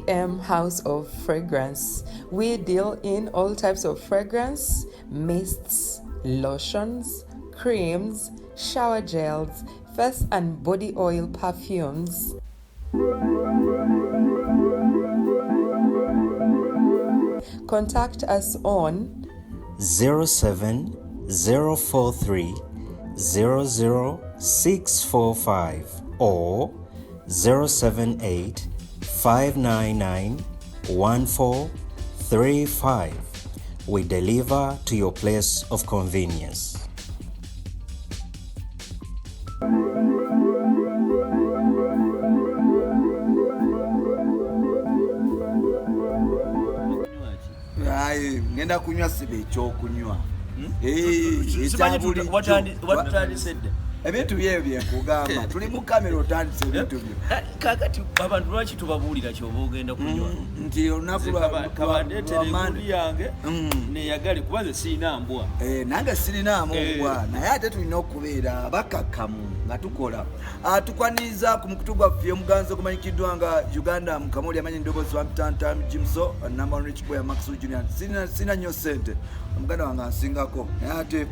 AM House of Fragrance. We deal in all types of fragrance, mists, lotions, creams, shower gels, face and body oil perfumes. Contact us on 07043 00645 or 078 599 1435. We deliver to your place of convenience. Ngenda kunywa sibe ekyokunywa. Ebintu bye kugamba tuli mu kamera otandise ebintu byo. Kakati abantu lwaki tubabuulira ky'oba ogenda kunywa? Nti olunaku lwamandi yange neyagale kubaze sirina mbwa. Nange sirina mbwa naye ate tulina okubeera bakakkamu nga tukola. Tukwaniriza ku mukutu gwaffe omuganzi okumanyikiddwa nga Uganda Mukamooli amanyi ndoboozi wa Mtantam Jimso number 1 Chiboya Maxwell Junior. Sina nnyo ssente omuganda wange ansingako naye ate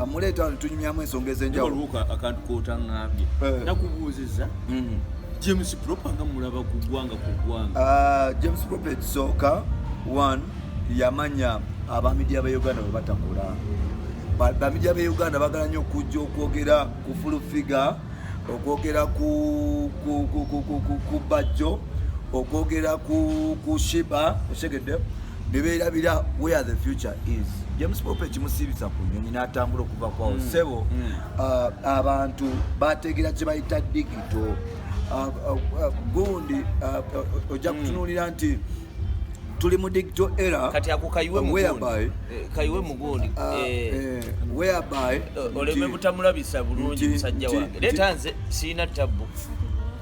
muleeta tunyumyamu ensonga ez'enjawulo. Akantu k'otangambye nakubuuzizza James Proper nga mulaba ku ggwanga. James Proper ekisooka 1 yamanya abamidia ba Uganda bwe batambula. Bamidia ba Uganda bagala nnyo okujja okwogera ku full figure, okwogera ku bajjo, okwogera ku shiba oshegedde nebeerabira where the future is. James Proper kimusibisa ku nnyonyi n'atambula okuva kwawo ssebo. Abantu bateegera kye bayita digito. Gundi ojja kutunuulira nti tuli mu digital era kati ako kayiwe mugundi whereby oleme butamulabisa bulungi musajja wange leeta nze siina tabbu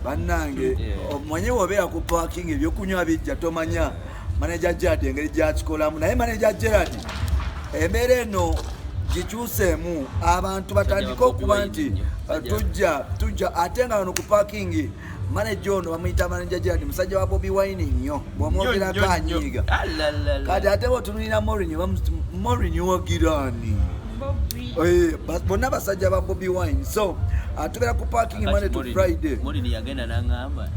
bannange omanye wobeera ku parking ebyokunywa bijja tomanya manager Gerard engeri gyakikolamu naye manager Gerard embeera eno gikyuseemu abantu batandika okuba nti tujja ate nga wano ku parking manager ono bamuyita manager Gerard musajja wa Bobi Wine nnyo bw'omwogerako anyiiga kati ate bw'otunulira Mourinho wogirani bonna basajja ba Bobi Wine. So tubeera ku parking Monday to Friday. Mourinho yagenda n'angamba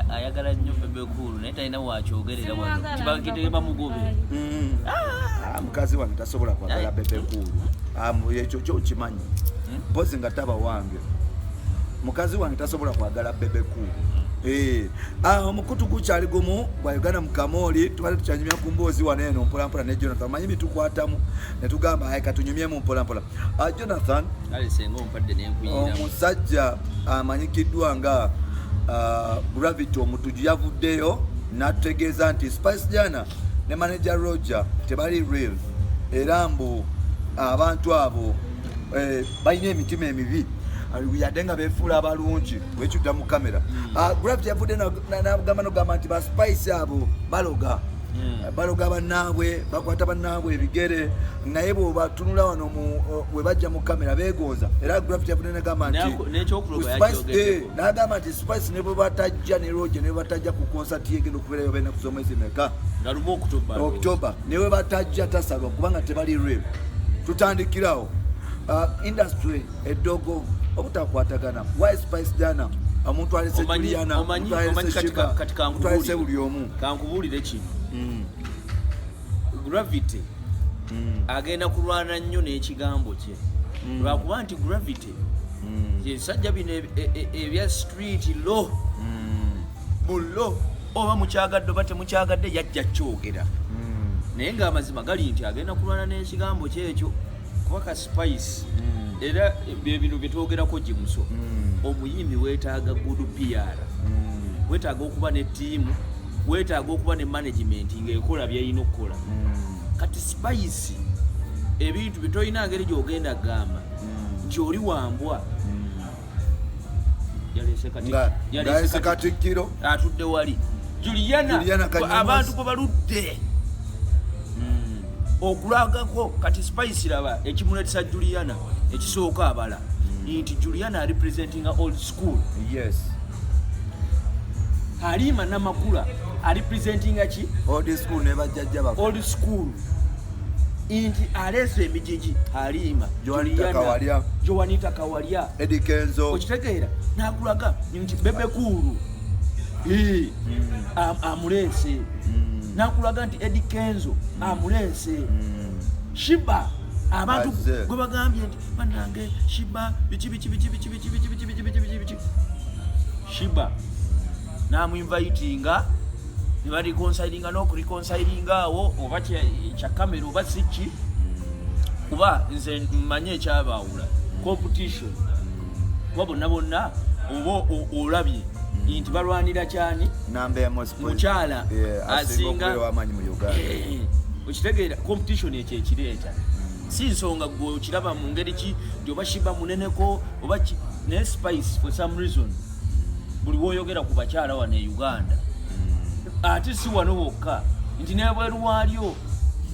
ayagala nnyo Bebe Cool naye talina wakyogerera wano kibagitema mugobe. Mukazi wange tasobola kwagala Bebe Cool ekyo kyokimanyi mpozi nga taba wange mukazi wange tasobola kwagala Bebe Cool. Omukutu gukyali gumu gwa Uganda Mukamooli tubadde tukyanyumya ku mboozi wano eno mpolampola ne Jonathan manyi bitukwatamu ne tugamba ayi katunyumyemu mpolampola. Jonathan omusajja amanyikiddwa nga Gravity Omutujju yavuddeyo n'atutegeeza nti Spice Jana ne manager Roger tebali real era mbu abantu abo balina emitima emibi yadde nga beefuula abalungi wekyudda mu kamera. Gravity yavudde n'agamba nogamba nti ba Spice abo baloga bannaabwe bakwata bannaabwe ebigere naye bwebatunula wano we bajja mu kamera beegonza era Gravity yavudde n'agamba nti Spice ne bwe batajja ne Roger ne bwe batajja ku concert yegenda okubeerayo balina kusomezi meka October ne bwe batajja tasalwa kubanga tebali real. Tutandikirawo industry edogo obutakwatagana why Spice Jana omuntu alese Juliana omuntu alese buli omu kankubuulire kino Gravity agenda kulwana nnyo n'ekigambo kye lwakuba nti Gravity yesajja bino ebya street law bullo oba mukyagadde oba temukyagadde yajja kyogera naye ng'amazima gali nti agenda kulwana n'ekigambo kyekyo kubaka Spice era bino byetwogerako Jimuso omuyimbi weetaaga good PR weetaaga okuba ne ttiimu weetaaga okuba ne management ng'ekola by'erina okukola. Kati Spice ebintu byetolina ngeri gy'ogenda gamba nti oli wambwa yalese Katikkiro atudde wali Juliana abantu kwe baludde okulagako kati Spice laba ekimuletesa Juliana ekisooka abala nti Juliana representing old school. Yes. Halima Namakula representinga ki old school ne bajjajja bafu old school inti alese emijiji alima Joanita Kawalya Eddie Kenzo okitegeera nakulaga nti bebe kuru amulese nakulaga nti Eddie Kenzo amulese Shiba abantu gwe bagambye nti banange Shiba bichi Shiba namuinvitinga ne bali reconcilinga no reconcilinga awo oba kya kamera oba siki kuba nze manye kyabawula competition bonna oba olabye nti balwanira kyani nambe mukyala asinga wamanyi mu Uganda okitegeera competition ekyo ekireeta si nsonga gwe okiraba mu ngeri ki nti oba Shiba muneneko oba ne Spice for some reason buli woyogera ku bakyala wano e Uganda ate si wano wokka nti nebweru waalyo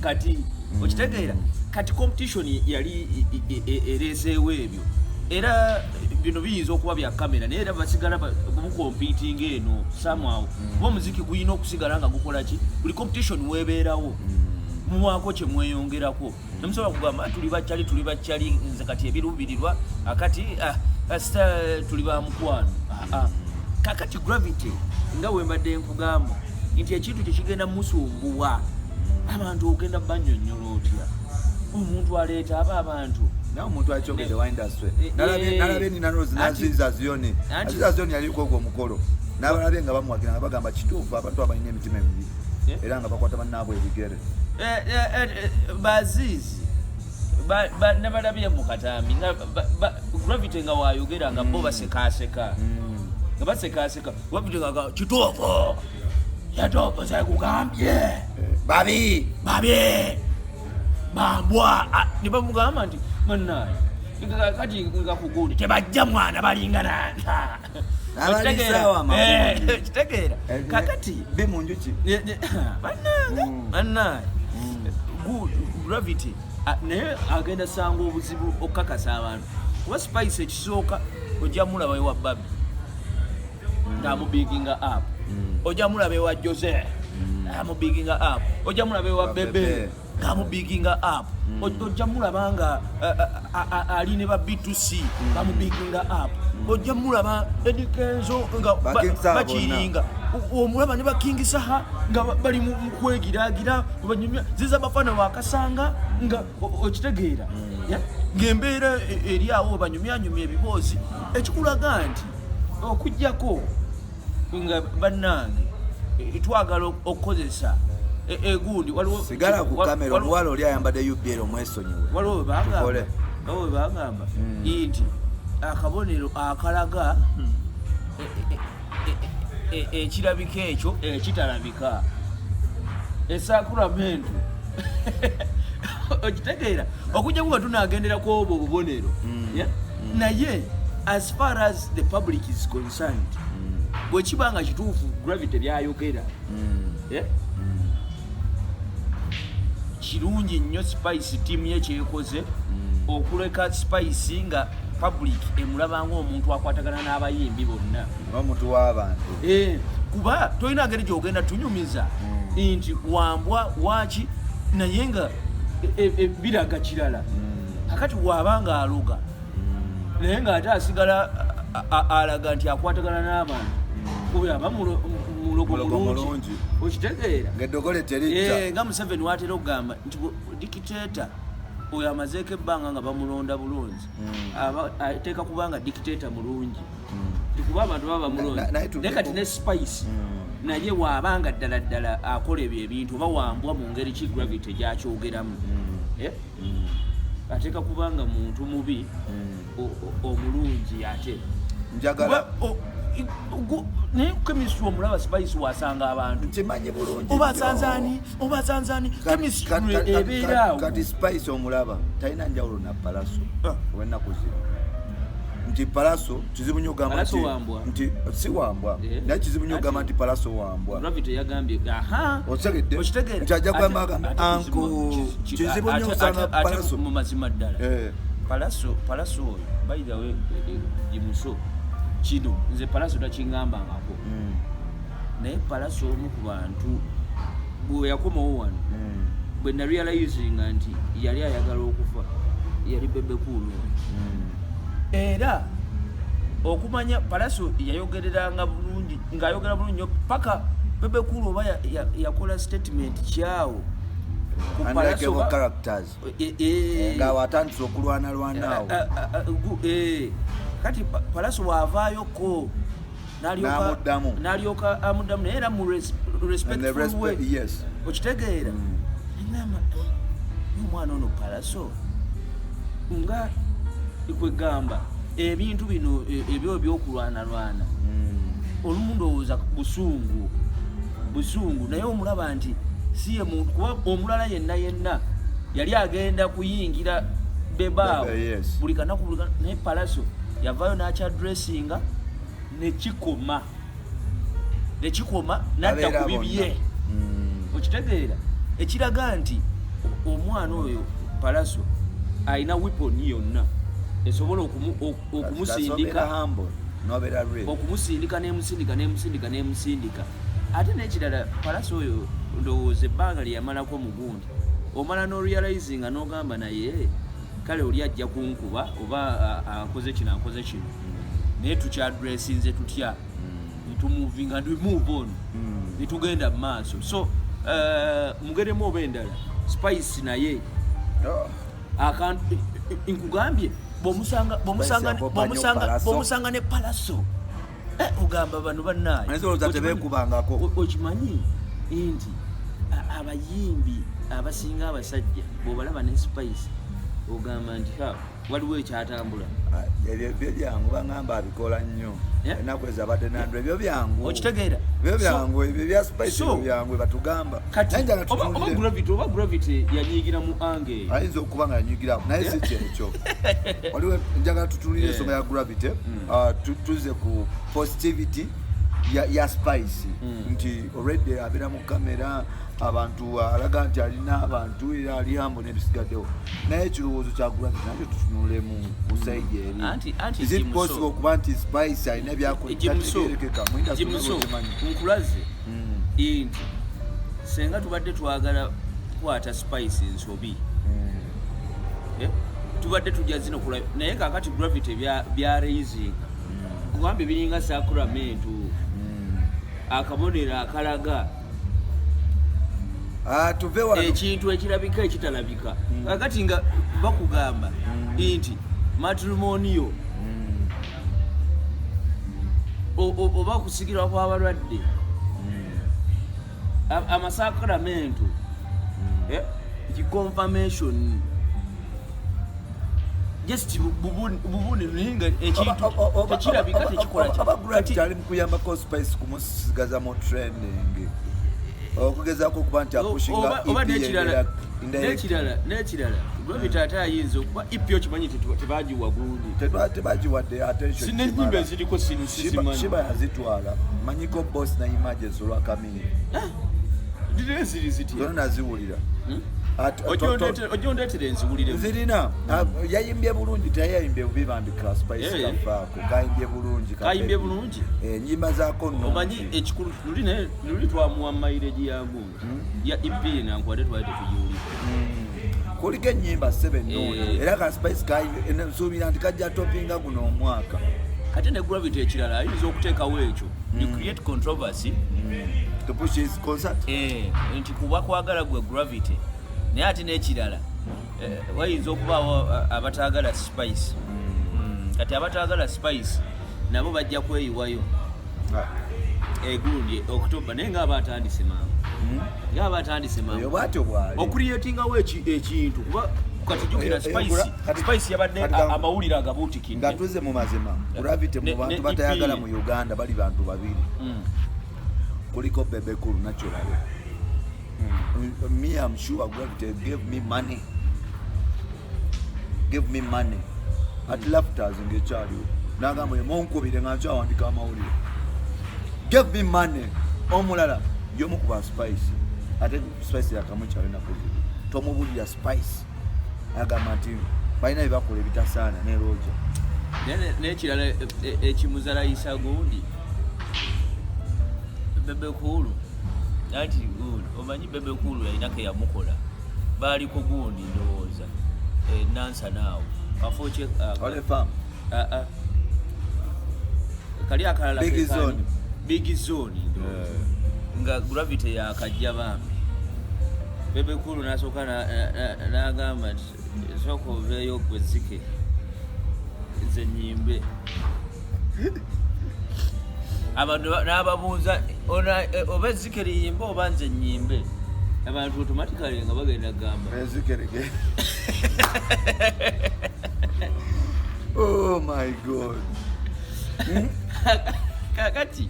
kati okitegeera kati competition yali ereeseewo ebyo era bino biyinza okuba bya kamera naye era basigala bukompitinga eno somehow kuba omuziki guyina okusigala nga gukola ki buli competition webeerawo muwaako kye mweyongerako nemusobola kugamba tuli bakyali nze kati ebiruubirirwa akati asita tuli ba mukwano kakati gravity nga wembadde nkugamba nti ekintu kyekigenda musumbuwa abantu ogenda banyonyola otya omuntu aleeta abantu nawe omuntu akyogedde wa industry nalabye nina Rose naziza zioni yaliko ogwo omukolo n'abalabye nga bamuwagira nga bagamba kituufu abantu abalina emitima emibi era nga bakwata bannaabwe ebigere bazizi nabalabye mu katambi gravity nga wayogera nga bo basekaseka nga basekaseka gravity nga kituufu yatopo sekugambye babi bambwa ne bamugamba nti mannaye kati nga kugundi tebajja mwana balingana kitegeera kakati bimunjuki mannaye gravity naye agenda sanga obuzibu okukakasa abantu kuba Spice ekisooka ojja mulaba ewa Babi ng'amubiginga up ojja mulaba ewa Jose ng'amubiginga up ojja mulaba ewa Bebe ng'amubiginga up ojja mulaba nga ali ne ba B2C ng'amubiginga up ojja mulaba Eddie Kenzo nga bakiringa omulaba ne bakingisaha nga bali mu kwegiraagira ziza bafana wakasanga nga okitegeera ng'embeera eri awo banyumyanyumya ebiboozi ekikulaga nti okujjako nga bannange twagala okukozesa egundi sigala ku kamera omuwala oli ayambadde UPL omwesonyiwe waliwo bagamba nti akabonero akalaga ekirabika ekyo ekitalabika esakuramentu okitegeera okujja kuba tunagenderako obwo obubonero naye as far as the public is concerned bwekibanga kituufu gravity byayogera kirungi nnyo Spice team yekyekoze okuleka Spice nga public emulabanga omuntu akwatagana n'abayimbi bonna omuntu w'abantu kuba tolina ngeri gyogenda tunyumiza nti wambwa waki naye nga biraga kirala kakati wabanga aloga naye nga ate asigala alaga nti akwatagana n'abantu oyo aba mulogo mulungi okitegeera ng'eddogole teritta nga Museveni watera okugamba nti dikiteeta oyo amazeeko ebbanga nga bamulonda bulungi ateeka kubanga dikiteeta mulungi tikuba abantu baba mulungi naye kati ne Spice naye waabanga ddala akola ebyo ebintu oba wambwa mu ngeri ki gravity gyakyogeramu ateeka kubanga muntu mubi omulungi ate njagala naye chemistry omulaba Spice wasanga abantu nkimanyi bulungi oba sanzani chemistry ebeeraawo kati Spice omulaba talina njawulo na Palaso wennaku zino nti Palaso kizibu nnyo ogamba nti si wambwa naye kizibu nnyo ogamba nti Palaso wambwa gravity yagambye otegedde nti ajja kugamba agamba anko kizibu nnyo osanga Palaso mu mazima ddala Palaso oyo by the way jimuso kino nze Palaso takingambangako naye Palaso omu ku bantu bwe yakomawo wano bwe na realizinga nti yali ayagala okufa yali Bebe Cool era okumanya Palaso yayogereranga bulungi ng'ayogera bulungi paka Bebe Cool oba yakola statement kyawo ku Palaso characters nga watandise okulwana lwanaawo kati Palaso waavaayoko n'alyoka amuddamu naye era mu respectful way okitegeera ngamba omwana ono Palaso nga kwegamba ebintu bino ebyo byokulwanalwana olumu ndowooza busungu naye omulaba nti siye muntu kuba omulala yenna yali agenda kuyingira bebaawo buli kanaku naye Palaso yavaayo n'akyadressinga nekikoma nadda ku bibye okitegeera ekiraga nti omwana oyo Palaso alina weapon yonna esobola okumusindika ate n'ekirala Palaso oyo ndowooza ebbanga lyeyamalako mu gundi omala n'orealizinga n'ogamba naye kale oli ajja kunkuba oba akoze kino naye tukyadressinze tutya netumuvinga move on netugenda mu maaso so mugeremu oba endala Spice naye nkugambye bw'omusanga ne Palaso ogamba bano bannaye okimanyi nti abayimbi abasinga abasajja bw'obalaba ne Spice ogamba nti waliwo ekyatambula ebyo byangu bangamba abikola nnyo ennaku ezabadde nandwe ebyo byangu okitegeera ebyo byangu ebyo bya Spice ebyo byangu batugamba oba Gravity yanyigira mu ange ayinza okuba nga yanyigira naye si kyekyo waliwo njagala tutulire ensonga ya Gravity tuze ku positivity ya Spice nti already abeera mu kamera abantu alaga nti alina abantu era ali hambo nebisigaddewo naye ekirowoozo kya Gravity nakyo tutunulemu ku saidi eri is it possible okuba nti Spice alina byakoletegerekeka nkulaze nti senga tubadde twagala kukwata Spice ensobi tubadde tujja zino kulaba naye kakati Gravity bya raising kugamba biringa sacramento akabonero akalaga ekintu ekirabika ekitalabika kakati nga bakugamba nti matrimonio oba kusigirwa kw'abalwadde amasacramento confirmation just bubuni ninga ekintu ekirabika tekikola kati ali mukuyambako Spice kumusigaza mu trending okugezaako okuba nti apushinga oba n'ekirala Gravity ate ayinza okuba ipi okimanyi tebagiwa gundi tebagiwadde attention sinenyimba eziriko Shiba yazitwala manyiko boss na emergency olwakamini ziri zitya zona naziwulira ojondeetera enziwulire zirina yayimbye bulungi teyayimbye bubi bambika Spice kafaako kayimbye bulungi enyimba zaako omanyi ekikulu luli twamuwa maireji yagundi ya EP nankwate twali tetugiwulira kuliko ennyimba 7 noni era ka Spice nsuubira nti kajja topinga guno omwaka ate ne Gravity ekirala ayinza okuteekawo ekyo you create controversy to push his concert nti kuba kwagala gwe Gravity naye ate n'ekirala wayinza okubaawo abataagala Spice kati abataagala Spice nabo bajja kweyiwayo egundi October naye ng'aba atandise mangu okuriyetingawo ekintu kuba kati jukira Spice yabadde amawulire agabuutikidde nga tuze mu mazima Gravity mu bantu batayagala mu Uganda bali bantu babiri kuliko Bebe Cool naturally me I'm sure Gravity gave me money at lafters ngekyaliwo nagamba yemonkubire nga nkyawandika amawulire give me money omulala yomukuba Spice ate Spice yakamukyalina kuzibu tomubulira Spice agamba nti balina byebakola ebitasaana ne Roger n'ekirala ekimuzalayisa gundi Bebe Kulu anti omanyi Bebe Kulu yalinako yamukola baali ku gundi ndowooza nansa naawo kafoche kali akalala Big Zone nga Gravity yakajja bambi Bebe Kulu nasooka n'agamba nti sooka oveeyo gwe Zike nze nnyimbe abantu n'ababuuza oba Zike liyimbe oba nze nnyimbe abantu automatically nga bagenda kugamba oh my god kakati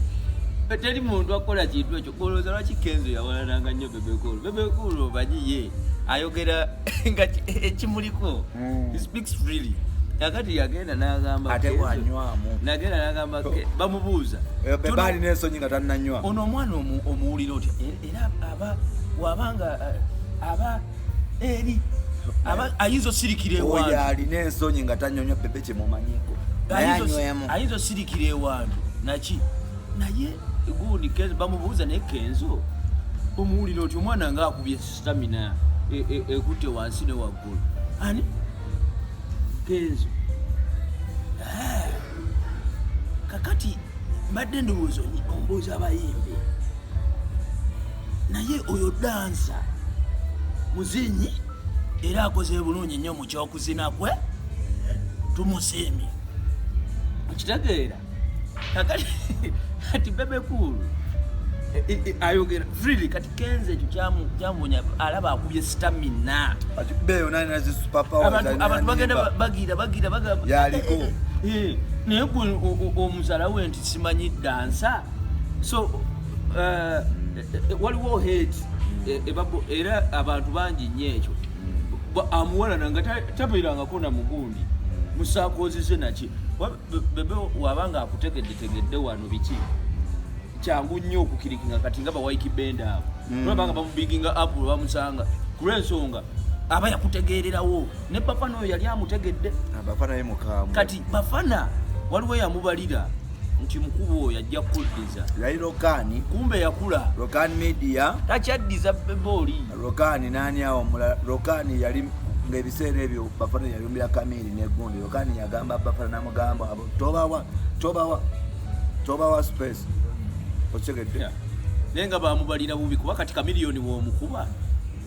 teri muntu akola kintu ekyo kolooza lwaki Kenzo yawalananga nnyo Bebe Kulu omanyi ye ayogera nga ekimuliko he speaks freely kakati yagenda n'agamba ate bwanywamu nagenda n'agamba bamubuuza bebaali n'ensonyi nga tannanywa ono omwana omuwulira otya era wabanga aba eri ayinza osirikira ewantu oyo alina ensonyi nga tanyonywa Bebe kyemumanyiko ayinza osirikira ewantu naki naye gundi Kenzo bamubuuza naye Kenzo omuwulira otya omwana nga akubye stamina ekutte wansi ne waggulu ani Kenzo kakati mbadde ndowooza ombuuza abayimbi naye oyo dansa muzinyi era akoze bulungi nnyo mu kyokuzina kwe tumusiimye okitegeera kakati kati Bebe Kulu ayogera freely kati Kenzo ekyo kyamuwonya alaba akubye stamina abantu bagenda bagira yaliko naye gwe omuzala we nti simanyi dansa so waliwo hate era abantu bangi nnyo ekyo amuwalana nga tabeerangako na mugundi musaakozize naki Bebe wabanga akutegedde wano biki kyangu nnyo okukirikinga kati nga bawaiki bend abo olabanga bamubiginga apu bamusanga kulwensonga aba yakutegeererawo ne Bafana oyo yali amutegedde Bafana ye mukaamu kati Bafana waliwo yamubalira nti mukubo oyo ajja kuddiza yali Lokani kumbe yakula Lokani media takyaddiza Bebe oli Lokani nani awo mulala Lokani yali ng'ebiseera ebyo Bafana yalumbira Kamiri n'eggundi Lokani yagamba Bafana namugamba tobawa space otegedde naye nga bamubalira bubi kuba kati Kamiliyoni w'omukuba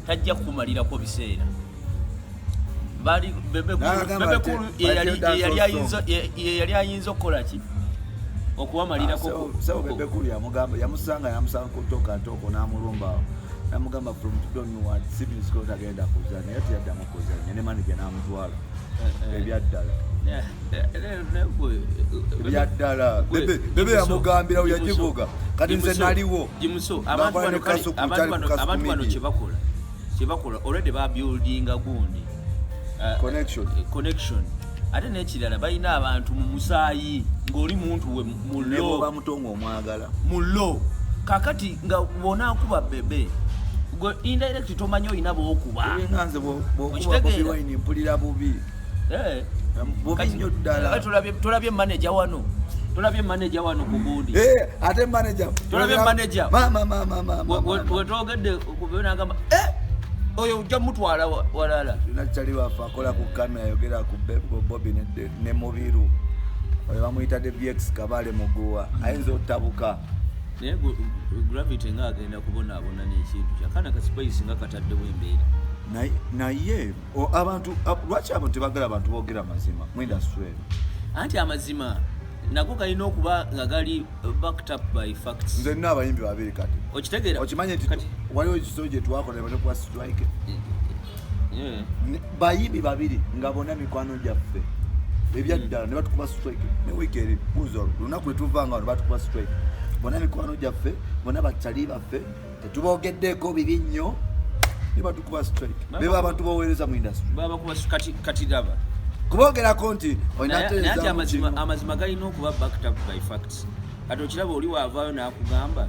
tajja kumalirako biseera Bebe Kulu yali ayinza okukola ki okubamalirako so Bebe Kulu yamusanga kutoka n'amulumba namugamba from Donnywood Sydney Scott agenda kuza naye teyaddamu kuza ne manager n'amutwala ebyaddala Bebe yamugambira yakivuga kati nze naliwo abantu bano kyebakola already babuildinga gundi connection ate n'ekirala balina abantu mu musaayi ng'oli muntu we bamutonga omwagala mulo kakati nga bona akuba Bebe gwe indirect tomanyi olina bwokuba nganze bwokuba Bobi Wine mpulira bubi bubi nnyo ddala tulabye manager wano ku gundi ate manager tulabye manager mama wetwogedde okubeera ngamba oyo ojja mutwala walala nakyali wafa akola ku kamera ayogera ku Bobi ne Mubiru oyo bamuyita DBX Kabale Muguwa ayinza ottabuka naye Gravity nga agenda kubonaabona n'ekintu kyakana ka space nga kataddewo embeera naye abantu lwaki abantu tebagala abantu boogera mazima mu industry anti amazima nago galina okuba nga gali backed up by facts nze nina abayimbi babiri kati okitegeera okimanyi nti waliwo ekisolo gye twakola ne batukuba strike bayimbi babiri nga bonna mikwano gyaffe ebyaddala ne batukuba strike ne wiiki eri buzo lunaku lwetuvanga wano batukuba strike bonna mikwano gyaffe bonna bakyali baffe tetuboogeddeko bibi nnyo ne batukuba strike beba abantu baweereza mu industry babakuba kati daba kubogerako nti naye amazima galina okuba backed up by facts kati okiraba oli waavaayo n'akugamba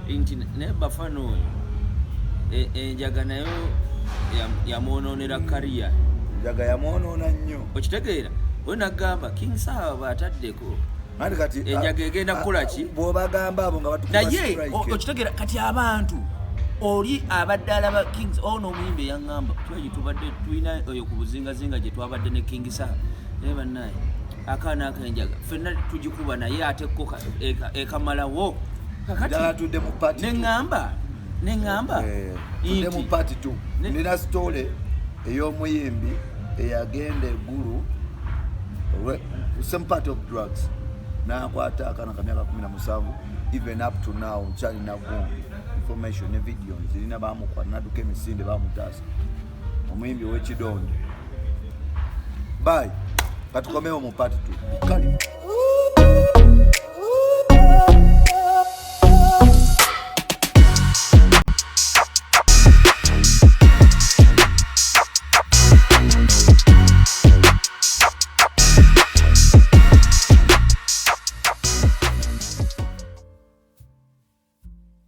nti naye Bafana oyo enjaga nayo yamwonoonera kariya enjaga yamwonoona nnyo okitegeera oyo nagamba King Sawa baataddeko andi kati enjaga egenda kukola ki bw'obagamba abo nga batukuba naye okitegera kati abantu oli abadde alaba Kings ono omuyimbi yaŋŋamba kiba tubadde tulina oyo ku buzingazinga gye twabadde ne King Sam naye bannaye akaana akenjaga ffenna tugikuba naye ate kko ekamalawo kakati neŋŋamba tudde mu party 2 nina stole ey'omuyimbi eyagenda eggulu some part of drugs nakwata akaana kamyaka 17 even up to now nkyalina information ne video zirina bamukwata nadduka emisinde bamutaasa omuyimbi ow'ekidonde bye katukomewo mu part 2 kale